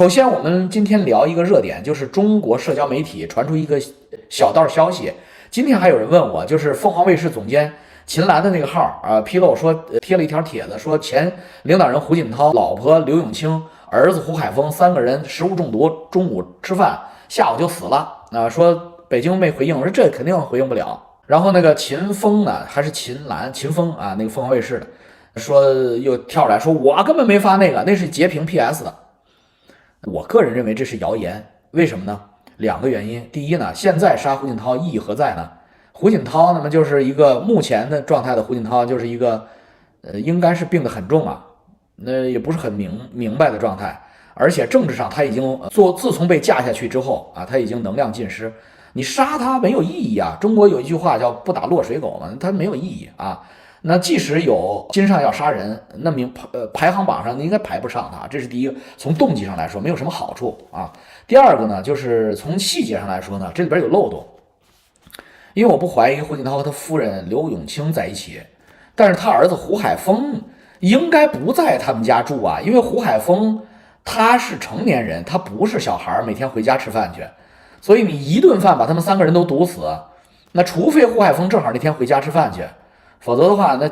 首先，我们今天聊一个热点，就是中国社交媒体传出一个小道消息。今天还有人问我，就是凤凰卫视总监秦岚的那个号啊，披露说贴了一条帖子，说前领导人胡锦涛、老婆刘永清、兒子胡海峰3個人食物中毒，中午吃飯，下午就死了啊。說北京沒回應，我說這肯定回應不了。然後那個秦峰呢，還是秦岚、秦峰啊，那個鳳凰衛視的，說又跳出來說，我根本沒發那個，那是截屏 PS 的。我個人認為這是謠言，為什麼呢？2個原因。第一呢，現在殺胡錦濤意義何在呢？胡錦濤那麼就是一個目前的狀態的胡錦濤，就是一個應該是病得很重啊，那也不是很明白的狀態，而且政治上他已經自從被架下去之後啊，他已經能量盡失，你殺他沒有意義啊。中國有一句話叫不打落水狗嘛，他沒有意義啊。那即使有金上要殺人，那排行榜上你應該排不上他，這是第一個。從動機上來說沒有什麼好處啊。第二個呢，就是從細節上來說呢，這裡邊有漏洞。因為我不懷疑胡錦濤和他夫人劉永清在一起，但是他兒子胡海峰應該不在他們家住啊，因為胡海峰他是成年人，他不是小孩，每天回家吃飯去，所以你一頓飯把他們3個人都毒死，那除非胡海峰正好那天回家吃飯去。否則的話，那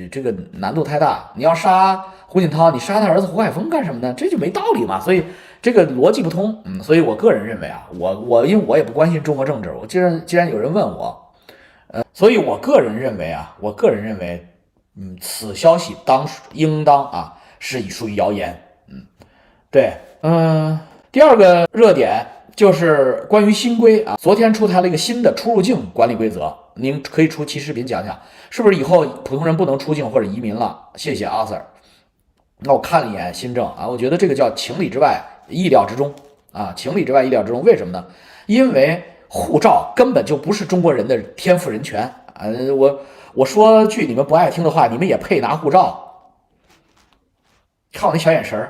這個難度太大。你要殺胡錦濤，你殺他兒子胡海峰幹什麼呢？這就沒道理嘛。所以這個邏輯不通。所以我個人認為啊，因為我也不關心中國政治，既然有人問我，所以我個人認為，此消息應當啊是屬於謠言。對，第二個熱點就是關於新規啊，昨天出台了一個新的出入境管理規則。您可以出期視頻講講，是不是以後普通人不能出境或者移民了？謝謝阿 Sir。那我看了一眼新政啊，我覺得這個叫情理之外意料之中啊，情理之外意料之中。為什麼呢？因為護照根本就不是中國人的天賦人權啊。我說句你們不愛聽的話，你們也配拿護照？看我那小眼神兒，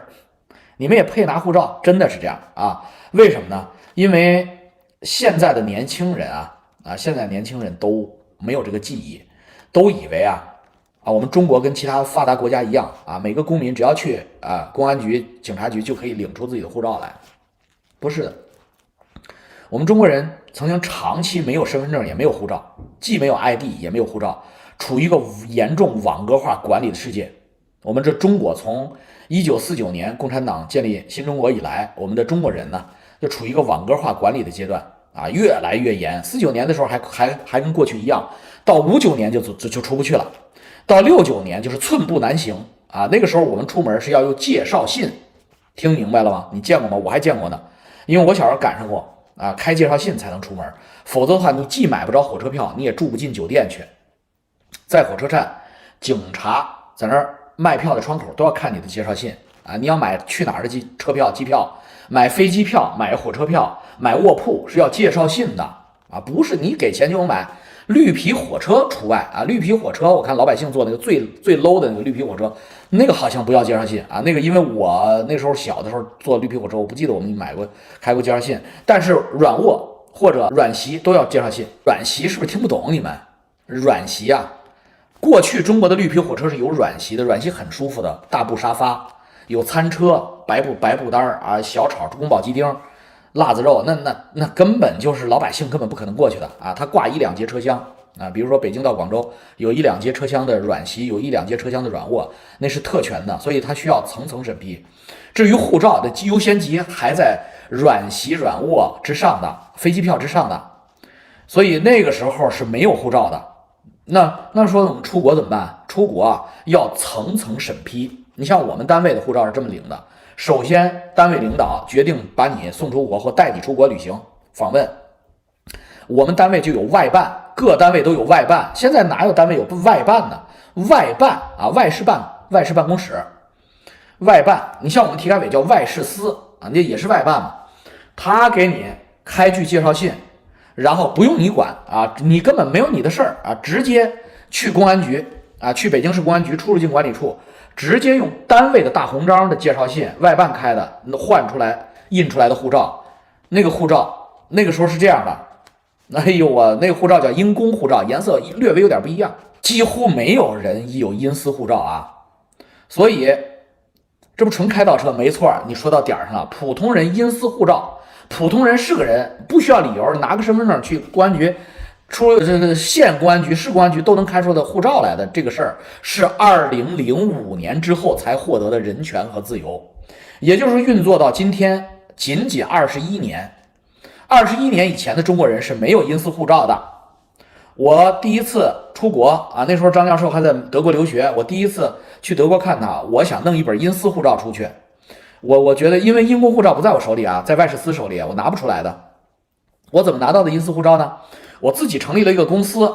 你們也配拿護照？真的是這樣啊？為什麼呢？因為現在的年輕人啊。現在年輕人都沒有這個記憶，都以為我們中國跟其他發達國家一樣啊，每個公民只要去公安局、警察局就可以領出自己的護照來。不是的，我們中國人曾經長期沒有身份證，也沒有護照，既沒有 ID 也沒有護照，處於一個嚴重網格化管理的世界。我們這中國從1949年共產黨建立新中國以來，我們的中國人呢就處於一個網格化管理的階段。越來越嚴，49年的時候還跟過去一樣，到59年就出不去了，到69年就是寸步難行啊。那個時候我們出門是要用介紹信，聽明白了嗎？你見過嗎？我還見過呢，因為我小時候趕上過啊，開介紹信才能出門，否則的話你既買不着火車票，你也住不進酒店去。在火車站，警察在那兒賣票的窗口都要看你的介紹信啊，你要買去哪兒的車票、機票。買飛機票、買火車票、買臥鋪是要介紹信的啊，不是你給錢就能買。綠皮火車除外啊，綠皮火車我看老百姓坐那個最 low 的那個綠皮火車，那個好像不要介紹信啊。那個因為我那時候小的時候坐綠皮火車，我不記得我們開過介紹信，但是軟臥或者軟席都要介紹信。軟席是不是聽不懂你們？軟席啊，過去中國的綠皮火車是有軟席的，軟席很舒服的，大布沙發。有餐車，白布單啊，小炒、宮保雞丁、辣子肉，那根本就是老百姓根本不可能過去的啊！他掛1-2節車廂啊，比如說北京到廣州有1-2節車廂的軟席，有1-2節車廂的軟臥，那是特權的，所以他需要層層審批。至於護照的優先級還在軟席軟臥之上的，飛機票之上的，所以那個時候是沒有護照的。那說我們出國怎麼辦？出國啊要層層審批。你像我們單位的護照是這麼領的，首先單位領導決定把你送出國或帶你出國旅行訪問，我們單位就有外辦，各單位都有外辦。現在哪有單位有外辦呢？外辦啊，外事辦公室，外辦。你像我們體改委叫外事司啊，那也是外辦嘛。他給你開具介紹信，然後不用你管啊，你根本沒有你的事兒啊，直接去公安局啊，去北京市公安局出入境管理處。直接用單位的大紅章的介紹信，外辦開的換出來印出來的護照，那個護照那個時候是這樣的，哎呦我那個護照叫因公護照，顏色略微有點不一樣，幾乎沒有人有因私護照啊，所以這不純開倒車？没錯，你說到点上了。普通人因私护照，普通人是個人，不需要理由，拿個身份證去公安局，出这个县公安局、市公安局都能开出的护照来的。这个事儿是2005年之后才获得的人权和自由，也就是运作到今天仅21年。21年以前的中国人是没有因私护照的。我第一次出国啊，那时候张教授还在德国留学，我第一次去德国看他，我想弄一本因私护照出去。我觉得因为因公护照不在我手里啊，在外事司手里，我拿不出来的。我怎么拿到的因私护照呢？我自己成立了一个公司，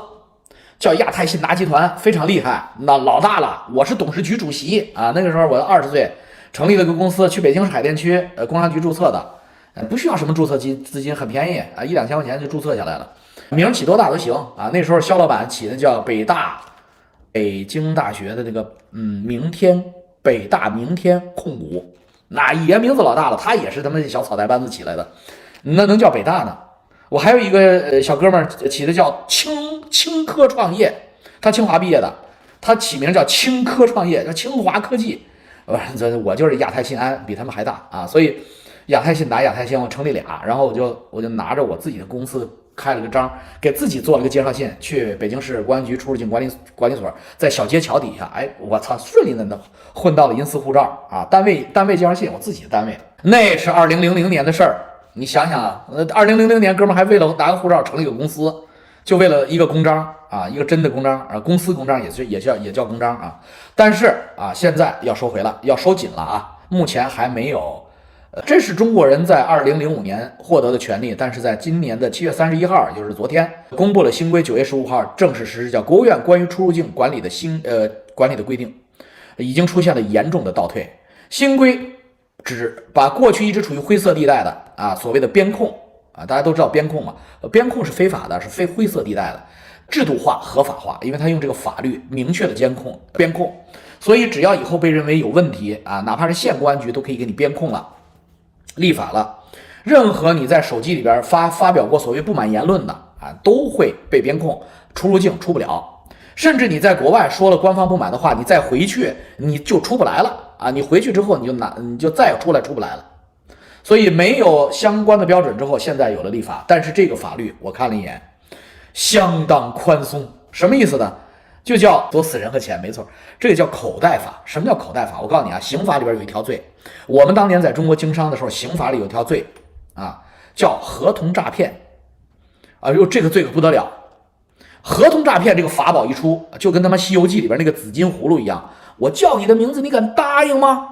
叫亞太信達集團，非常厲害，那老大了，我是董事局主席啊。那個時候我20歲，成立了個公司，去北京市海淀區工商局注冊的，不需要什麼注冊資金，很便宜啊，1-2千塊錢就注冊下來了。名起多大都行啊！那時候肖老板起的叫北京大學的那個北大明天控股，那也名字老大了，他也是他們小草台班子起來的，那能叫北大呢？我還有一個小哥們起的叫青科創業，他清華畢業的，他起名叫青科創業，叫清華科技。我就是亞太信安，比他們還大啊！所以亞太信達、亞太信安我成立倆，然後我就拿着我自己的公司。開了個章，給自己做了個介紹信，去北京市公安局出入境管理所，在小街橋底下，哎，我操，順利的混到了因私護照啊！單位介紹信，我自己的單位，那是2000年的事兒。你想想啊，2000年哥們還為了拿個護照成立個公司，就為了一個公章啊，一個真的公章啊，公司公章也叫公章啊。但是啊，現在要收回了，要收緊了啊，目前還沒有。這是中國人在2005年獲得的權利，但是在今年的7月31號，也就是昨天，公布了新規，9月15號正式實施，叫國務院關於出入境管理的管理的規定，已經出現了嚴重的倒退。新規只把過去一直處於灰色地帶的啊，所謂的邊控啊，大家都知道邊控嘛，邊控是非法的，是非灰色地帶的，制度化、合法化，因為它用這個法律明確的監控邊控，所以只要以後被認為有問題啊，哪怕是縣公安局都可以給你邊控了。立法了，任何你在手機裡邊發表過所謂不滿言論的啊，都會被邊控，出入境出不了。甚至你在國外說了官方不滿的話，你再回去你就出不來了啊！你回去之後你就再出不來了。所以沒有相關的標準之後，現在有了立法，但是這個法律我看了一眼，相當寬鬆。什麼意思呢？就叫躲死人和錢，沒錯，這個叫口袋法。什麼叫口袋法？我告訴你啊，刑法裡邊有一條罪，我們當年在中國經商的時候，刑法裡有條罪啊，叫合同詐騙啊，這個罪可不得了。合同詐騙這個法寶一出，就跟他媽《西遊記》裡邊那個紫金葫蘆一樣，我叫你的名字，你敢答應嗎？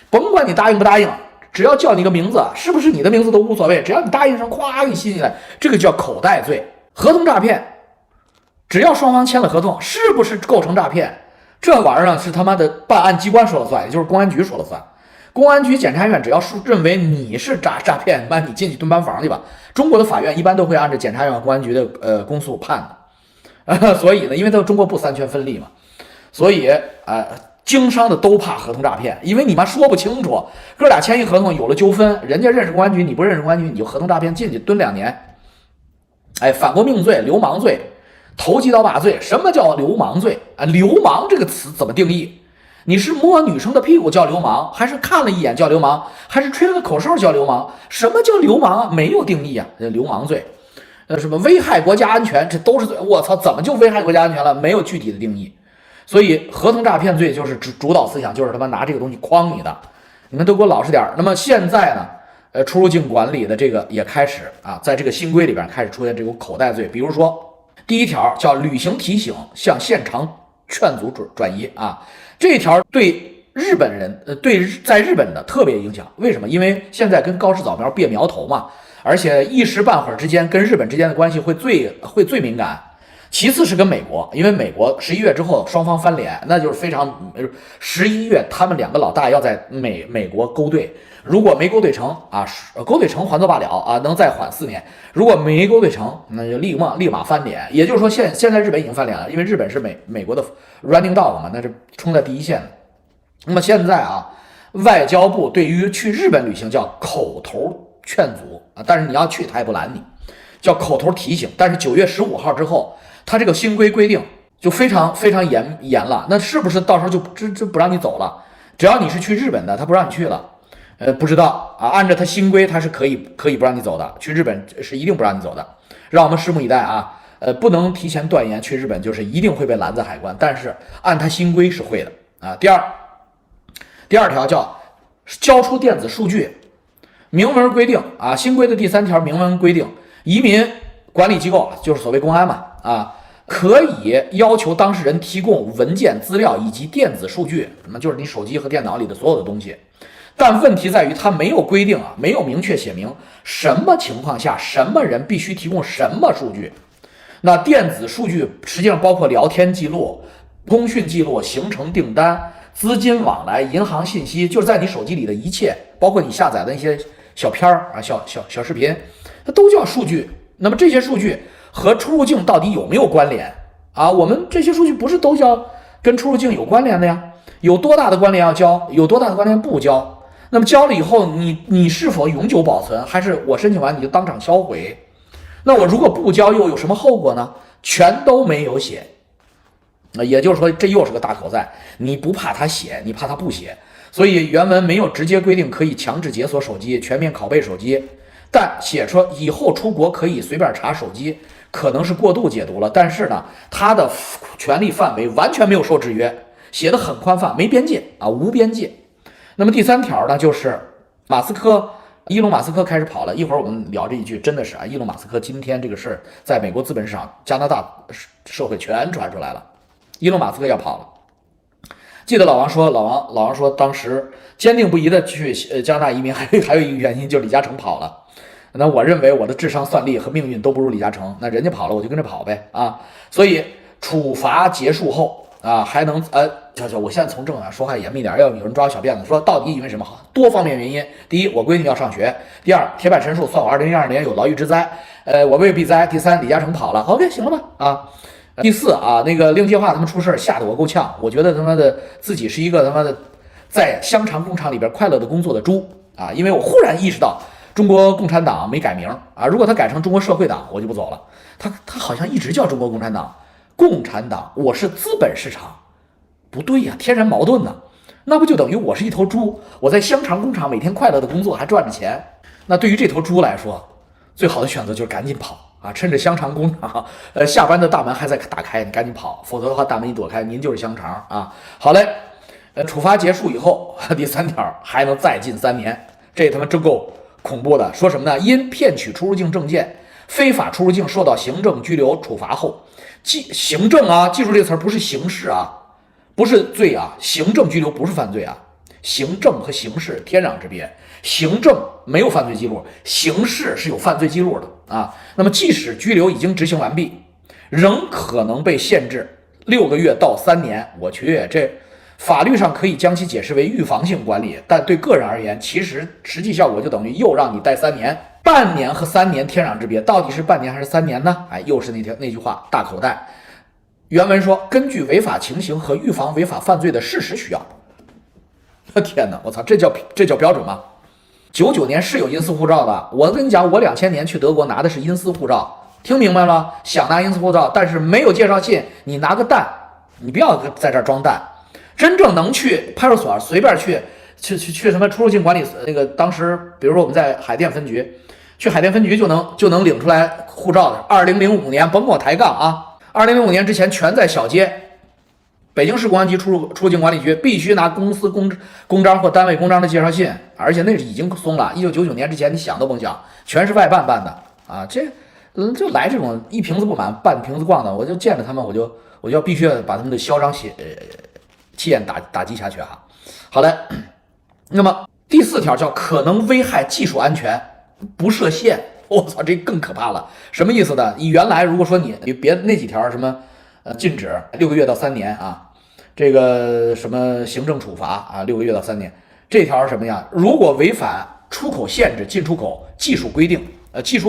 甭管你答應不答應，只要叫你個名字，是不是你的名字都無所謂，只要你答應上，咵給你吸進來，這個叫口袋罪。合同詐騙。只要雙方簽了合同，是不是構成詐騙？這玩意兒呢是他媽的辦案機關說了算，也就是公安局說了算。公安局、檢察院只要認為你是詐騙，把你進去蹲班房去吧。中國的法院一般都會按照檢察院、公安局的公訴判的。所以呢，因為中國不三權分立嘛，所以經商的都怕合同詐騙，因為你媽說不清楚，哥倆簽一合同有了糾紛，人家認識公安局，你不認識公安局，你就合同詐騙進去蹲2年。哎，反國命罪、流氓罪。投機倒把罪，什麼叫流氓罪啊？流氓這個詞怎麼定義？你是摸女生的屁股叫流氓，還是看了一眼叫流氓，還是吹了個口哨叫流氓？什麼叫流氓啊？沒有定義啊，流氓罪，什麼危害國家安全，這都是罪。我操，怎麼就危害國家安全了？沒有具體的定義。所以合同詐騙罪就是主導思想，就是他媽拿這個東西誆你的。你們都給我老實點。那麼現在呢，出入境管理的這個也開始啊，在這個新規裡邊開始出現這種口袋罪，比如說。第一條叫旅行提醒向現場勸阻轉移啊，這一條對日本人在日本的特別影響。為什麼？因為現在跟高市早苗別苗頭嘛，而且一時半會兒之間跟日本之間的關係會最敏感。其次是跟美國，因為美國11月之後雙方翻臉，那就是非常11月他們兩個老大要在美國勾兌，如果沒勾兌成啊，勾兌成還作罷了啊，能再緩4年。如果沒勾兌成，那就立馬翻臉。也就是說現在日本已經翻臉了，因為日本是美國的 running dog 嘛，那是衝在第一線的。那麼現在啊，外交部對於去日本旅行叫口頭勸阻啊，但是你要去他也不攔你，叫口頭提醒。但是9月15號之後，他這個新規定就非常嚴了，那是不是到時候就不讓你走了？只要你是去日本的，他不让你去了。不知道啊，按照他新规，他是可以不让你走的，去日本是一定不让你走的，让我们拭目以待啊。不能提前断言去日本就是一定会被拦在海关，但是按他新规是会的啊。第二条叫交出電子數據，明文規定啊，新規的第3條明文規定，移民管理機構就是所謂公安嘛啊，可以要求當事人提供文件資料以及電子數據，那麼就是你手機和電腦裡的所有的東西。但問題在於，它沒有規定啊，沒有明確寫明什麼情況下什麼人必須提供什麼數據。那電子數據實際上包括聊天記錄、通訊記錄、行程訂單、資金往來、銀行信息，就是在你手機裡的一切，包括你下載的那些小片兒啊、小視頻，它都叫數據。那麼這些數據和出入境到底有沒有關聯啊？我們這些數據不是都叫跟出入境有關聯的呀？有多大的關聯要交，有多大的關聯不交？那麼交了以後，你是否永久保存，還是我申請完你就当场銷毀？那我如果不交又有什麼後果呢？全都没有写。也就是說，這又是個大口袋。你不怕他寫，你怕他不寫。所以原文没有直接規定可以強制解鎖手機、全面拷貝手機，但寫出以後出國可以隨便查手機，可能是過度解讀了。但是呢，他的權利範圍完全沒有受制約，寫得很寬泛，沒邊界啊，無邊界。那麼第3條呢，就是伊隆馬斯克開始跑了。一會兒我們聊這一句，真的是啊，伊隆馬斯克今天這個事兒在美國資本市場、加拿大社會全傳出來了。伊隆馬斯克要跑了。記得老王說當時堅定不移的去加拿大移民，還有一個原因就是李嘉誠跑了。那我認為我的智商算力和命運都不如李嘉誠，那人家跑了我就跟着跑唄啊。所以處罰結束後啊，還能我現在從政啊，說話嚴密點，要有人抓我小辮子，說到底因為什麼？多方面原因。第一，我閨女要上學；第二，鐵板陳述算我2002年有牢獄之災，我未必災；第三，李嘉誠跑了 ，OK 行了吧？啊，第四啊，那個令计劃他们出事嚇得我夠嗆，我覺得他媽的自己是一個他媽的在香腸工廠裡邊快樂的工作的豬啊，因為我忽然意識到中國共產黨沒改名啊，如果他改成中國社會黨，我就不走了。他好像一直叫中國共產黨，共產黨，我是資本市場。不對呀，天然矛盾呢。那不就等於我是一頭豬，我在香腸工厂每天快樂的工作還賺着錢？那對於這頭豬來說，最好的選擇就是趕緊跑啊！趁着香腸工廠下班的大門還在打開，你趕緊跑，否則的話大門一躲開，您就是香腸啊！好嘞，處罰結束以後，第3條還能再禁3年，這他媽真夠恐怖的。說什麼呢？因騙取出入境證件、非法出入境受到行政拘留處罰後，行政啊，記住這個詞兒，不是刑事啊。不是罪啊，行政拘留不是犯罪啊，行政和刑事天壤之別。行政沒有犯罪記錄，刑事是有犯罪記錄的啊。那麼即使拘留已經執行完畢，仍可能被限制6個月到3年。我去，這法律上可以將其解釋為預防性管理，但對個人而言，其實實際效果就等於又讓你待3年。半年和3年天壤之別，到底是半年還是3年呢？哎，又是那句話，大口袋。原文說，根據違法情形和預防違法犯罪的事實需要。天哪，我操，這叫標準嗎？99年是有因私護照的。我跟你講，我2000年去德國拿的是因私護照，聽明白了？想拿因私護照，但是沒有介紹信，你拿個蛋，你不要在這兒裝蛋。真正能去派出所隨便去什麼出入境管理那個，當時比如說我們在海淀分局，去海淀分局就能領出來護照的。2005年甭跟我抬槓啊！2005年之前全在小街，北京市公安局出入境管理局必須拿公司公章或单位公章的介紹信，而且那是已經鬆了。1999年之前你想都甭想，全是外办办的啊！就來這種一瓶子不滿半瓶子逛的，我就見着他們我就要必須要把他們的嚣張氣焰打擊下去啊！好的，那麼第4條叫可能危害技術安全，不設限。我操，這更可怕了！什麼意思呢？你原來如果說你別那幾條什麼禁止6個月到3年啊，這個什麼行政處罰啊6個月到3年，這條是什麼呀？如果違反出口限制、進出口技術規定，進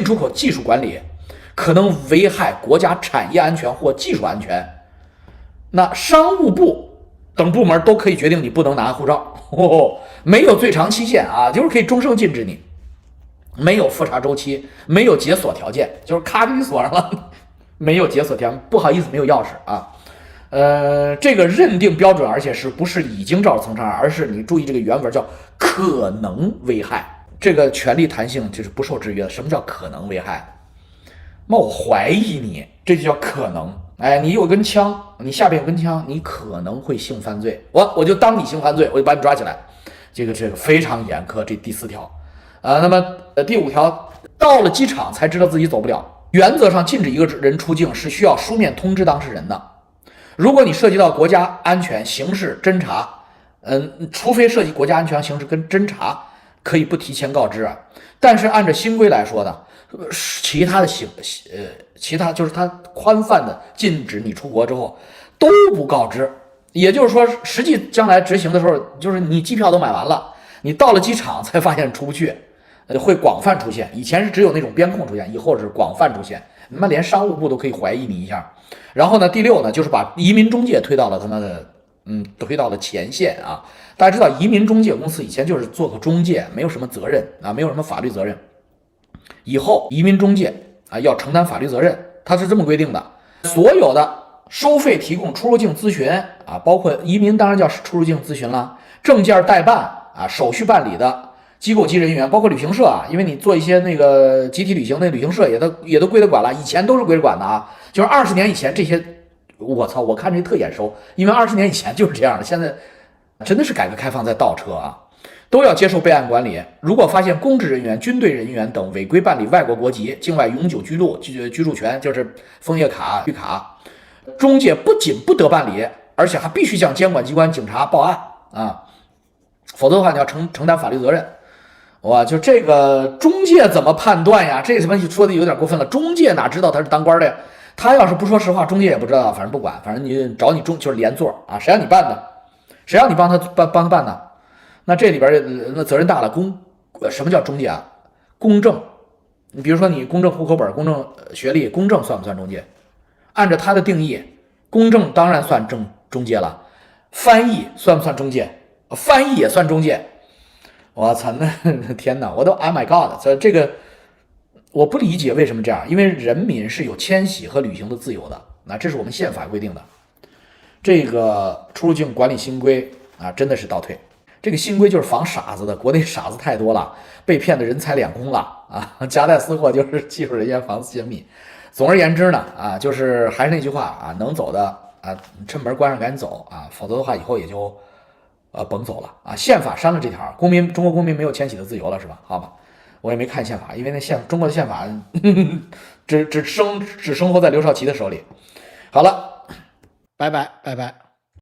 出口技術管理，可能危害國家產業安全或技術安全，那商務部等部門都可以決定你不能拿護照，沒有最長期限啊，就是可以終生禁止你。沒有複查周期，沒有解鎖條件，就是卡給你鎖上了，沒有解鎖條件，不好意思，沒有鑰匙啊。這個認定標準，而且是不是已经造成伤害，而是你注意这个原文叫可能危害，这个权利弹性就是不受制约的。什么叫可能危害？那我怀疑你，这就叫可能。哎，你有根枪，你下边有根枪，你可能会性犯罪，我就当你性犯罪，我就把你抓起来。这个非常严苛，这第4条。那么第5条，到了机场才知道自己走不了。原则上禁止一个人出境是需要书面通知当事人的。如果你涉及到国家安全、刑事侦查，除非涉及国家安全、刑事跟侦查，可以不提前告知啊。但是按照新规来说呢，其他就是它宽泛的禁止你出国之后都不告知，也就是说，实际将来执行的时候，就是你机票都买完了，你到了机场才发现出不去，会廣泛出現。以前是只有那種邊控出現，以後是廣泛出現。他媽連商務部都可以懷疑你一下。然後呢，第6呢，就是把移民中介推到了推到了前線啊。大家知道，移民中介公司以前就是做個中介，沒有什麼責任啊，沒有什麼法律責任。以後移民中介啊要承擔法律責任，它是這麼規定的。所有的收費提供出入境諮詢啊，包括移民當然叫出入境諮詢了，證件代辦啊，手續辦理的機構及人員，包括旅行社啊，因為你做一些那個集體旅行，那旅行社也都歸着管了，以前都是歸着管的啊。就是20年以前這些，我操，我看這特眼熟，因為20年以前就是這樣的，現在真的是改革開放在倒車啊。都要接受備案管理。如果發現公職人員、軍隊人員等違規辦理外國國籍、境外永久居住權，就是楓葉卡、綠卡，中介不僅不得辦理，而且還必須向監管機關、警察報案啊，否則的話你要承擔法律責任。哇，就這個中介怎麼判斷呀？這什麼說的有點過分了。中介哪知道他是當官的呀？他要是不說實話，中介也不知道，反正不管，反正你找你就是連坐啊，誰讓你辦的？誰讓你幫他辦的？那這裡邊那責任大了。什麼叫中介啊？公證，你比如說你公證戶口本、公證學歷，公證算不算中介？按照他的定義，公證當然算中介了。翻譯算不算中介？翻譯也算中介。我操，那天哪，我都 Oh my God！ 這個我不理解為什麼這樣，因為人民是有遷徙和旅行的自由的，那這是我們憲法規定的。這個出入境管理新規啊，真的是倒退。這個新規就是防傻子的，國內傻子太多了，被騙的人財兩空了啊！夾帶私貨就是技術人員防私泄密。總而言之呢，啊，就是還是那句話啊，能走的啊，趁門關上趕緊走啊，否則的話以後也就甭走了啊。憲法刪了這條，中國公民沒有遷徙的自由了是吧？好吧，我也沒看憲法，因為那中國的憲法只生活在劉少奇的手裡。好了，拜拜。